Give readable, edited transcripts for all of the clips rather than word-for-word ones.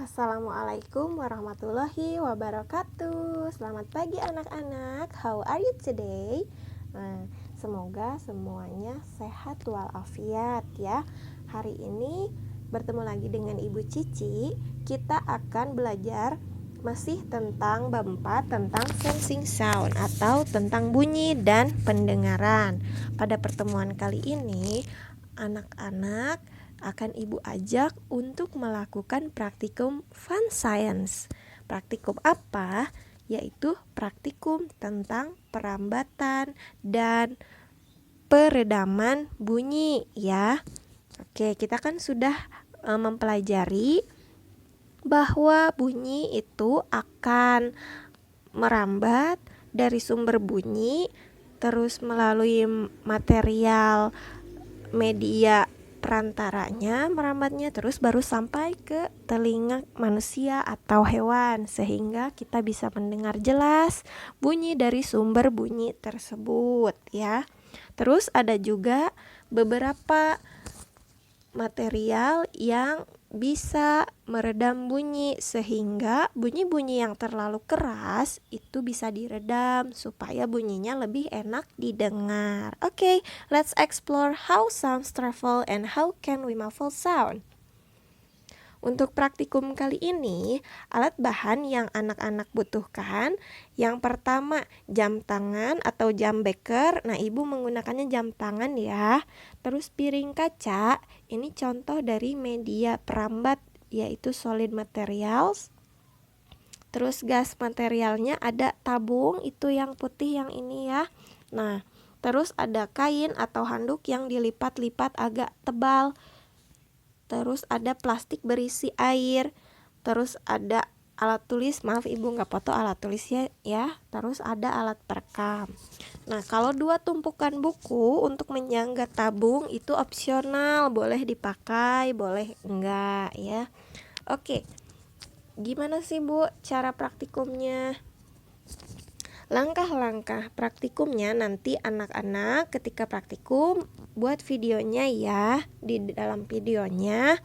Assalamualaikum warahmatullahi wabarakatuh. Selamat pagi anak-anak. How are you today? Semoga semuanya sehat walafiat ya. Hari ini bertemu lagi dengan Ibu Cici. Kita akan belajar masih tentang bab 4 tentang sensing sound atau tentang bunyi dan pendengaran. Pada pertemuan kali ini anak-anak akan Ibu ajak untuk melakukan praktikum fun science. Praktikum apa? Yaitu praktikum tentang perambatan dan peredaman bunyi ya. Oke, kita kan sudah mempelajari bahwa bunyi itu akan merambat dari sumber bunyi terus melalui material media perantaranya merambatnya terus baru sampai ke telinga manusia atau hewan sehingga kita bisa mendengar jelas bunyi dari sumber bunyi tersebut ya. Terus ada juga beberapa material yang bisa meredam bunyi sehingga bunyi-bunyi yang terlalu keras itu bisa diredam supaya bunyinya lebih enak didengar. Oke, let's explore how sounds travel and how can we muffle sound. Untuk praktikum kali ini, alat bahan yang anak-anak butuhkan, yang pertama jam tangan atau jam beker. Nah, Ibu menggunakannya jam tangan ya. Terus piring kaca, ini contoh dari media perambat yaitu solid materials. Terus gas materialnya ada tabung, itu yang putih yang ini ya. Nah, terus ada kain atau handuk yang dilipat-lipat agak tebal. Terus ada plastik berisi air. Terus ada alat tulis, maaf Ibu nggak foto alat tulisnya ya. Terus ada alat perekam. Nah, kalau 2 tumpukan buku untuk menyangga tabung itu opsional, boleh dipakai, boleh enggak ya. Oke, gimana sih Bu cara praktikumnya? Langkah-langkah praktikumnya nanti anak-anak ketika praktikum buat videonya ya. Di dalam videonya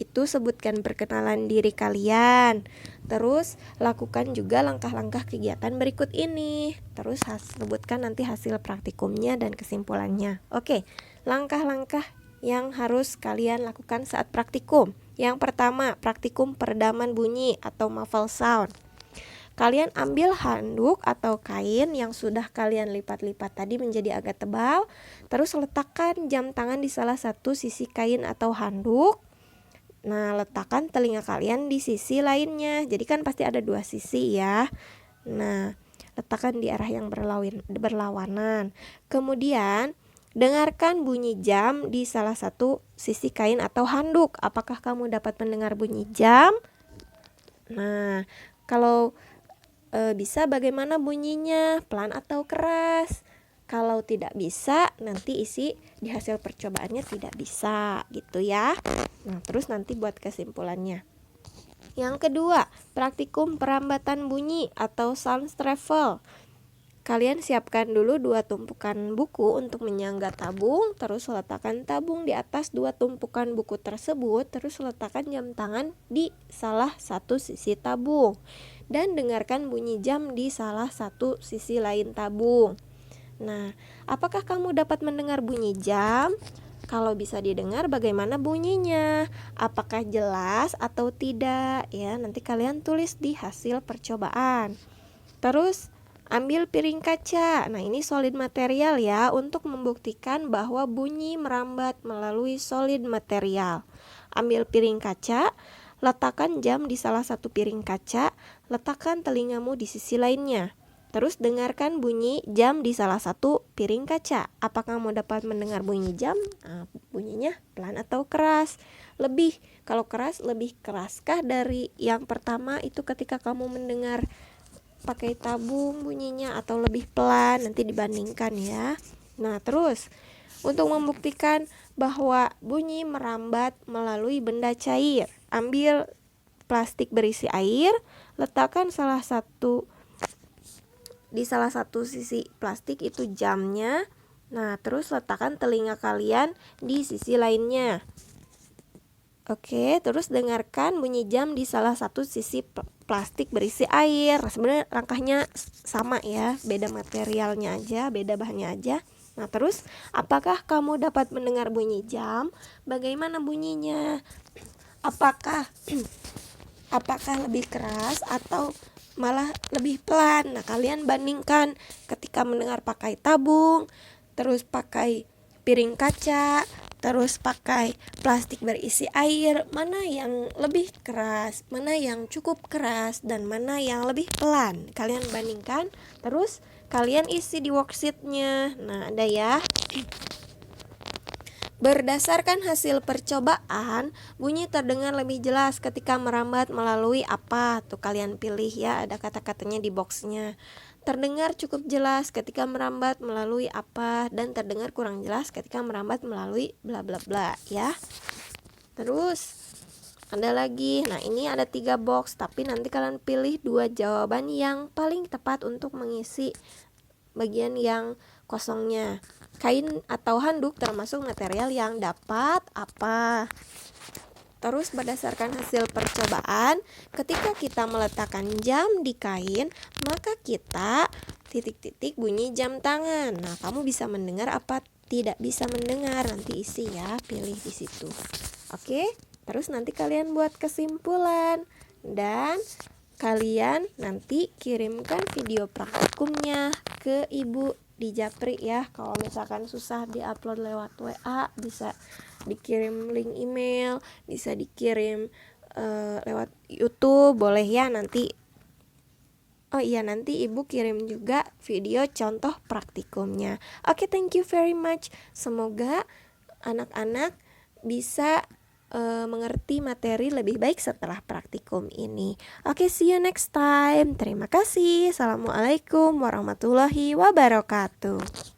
itu sebutkan perkenalan diri kalian. Terus lakukan juga langkah-langkah kegiatan berikut ini. Terus sebutkan nanti hasil praktikumnya dan kesimpulannya. Oke, langkah-langkah yang harus kalian lakukan saat praktikum. Yang pertama, praktikum peredaman bunyi atau muffle sound. Kalian ambil handuk atau kain yang sudah kalian lipat-lipat tadi menjadi agak tebal. Terus letakkan jam tangan di salah satu sisi kain atau handuk. Nah, letakkan telinga kalian di sisi lainnya. Jadi kan pasti ada 2 sisi ya. Nah, letakkan di arah yang berlawanan. Kemudian dengarkan bunyi jam di salah satu sisi kain atau handuk. Apakah kamu dapat mendengar bunyi jam? Nah, kalau bisa bagaimana bunyinya, pelan atau keras? Kalau tidak bisa, nanti isi di hasil percobaannya tidak bisa gitu ya. Nah, terus nanti buat kesimpulannya. Yang kedua, praktikum perambatan bunyi atau sound travel. Kalian siapkan dulu 2 tumpukan buku untuk menyangga tabung. Terus letakkan tabung di atas 2 tumpukan buku tersebut. Terus letakkan jam tangan di salah satu sisi tabung. Dan dengarkan bunyi jam di salah satu sisi lain tabung. Nah, apakah kamu dapat mendengar bunyi jam? Kalau bisa didengar, bagaimana bunyinya? Apakah jelas atau tidak? Ya, nanti kalian tulis di hasil percobaan. Terus ambil piring kaca. Nah, ini solid material ya, untuk membuktikan bahwa bunyi merambat melalui solid material. Ambil piring kaca, letakkan jam di salah satu piring kaca, letakkan telingamu di sisi lainnya. Terus dengarkan bunyi jam di salah satu piring kaca. Apakah kamu dapat mendengar bunyi jam? Nah, bunyinya pelan atau keras? Kalau keras, lebih keraskah dari yang pertama itu ketika kamu mendengar pakai tabung bunyinya, atau lebih pelan? Nanti dibandingkan ya. Nah, terus untuk membuktikan bahwa bunyi merambat melalui benda cair, ambil plastik berisi air, letakkan di salah satu sisi plastik itu jamnya. Nah, terus letakkan telinga kalian di sisi lainnya. Oke, terus dengarkan bunyi jam di salah satu sisi plastik berisi air. Sebenarnya langkahnya sama ya, beda materialnya aja, beda bahannya aja. Nah, terus apakah kamu dapat mendengar bunyi jam? Bagaimana bunyinya? Apakah apakah lebih keras atau malah lebih pelan? Nah, kalian bandingkan ketika mendengar pakai tabung, terus pakai piring kaca, terus pakai plastik berisi air, mana yang lebih keras, mana yang cukup keras, dan mana yang lebih pelan. Kalian bandingkan, terus kalian isi di worksheetnya. Nah, ada ya. Berdasarkan hasil percobaan, bunyi terdengar lebih jelas ketika merambat melalui apa? Tuh kalian pilih ya, ada kata-katanya di boxnya. Terdengar cukup jelas ketika merambat melalui apa, dan terdengar kurang jelas ketika merambat melalui bla bla bla ya. Terus ada lagi. Nah, ini ada 3 box, tapi nanti kalian pilih 2 jawaban yang paling tepat untuk mengisi bagian yang kosongnya. Kain atau handuk termasuk material yang dapat apa? Terus berdasarkan hasil percobaan, ketika kita meletakkan jam di kain, maka kita titik-titik bunyi jam tangan. Nah, kamu bisa mendengar apa tidak bisa mendengar? Nanti isi ya, pilih di situ. Oke? Terus nanti kalian buat kesimpulan dan kalian nanti kirimkan video praktikumnya ke ibu di Japri ya. Kalau misalkan susah diupload lewat WA, bisa dikirim link email, bisa dikirim lewat YouTube, boleh ya nanti. Oh iya, nanti ibu kirim juga video contoh praktikumnya. Oke, thank you very much. Semoga anak-anak bisa mengerti materi lebih baik setelah praktikum ini. Oke, see you next time. Terima kasih. Assalamualaikum warahmatullahi wabarakatuh.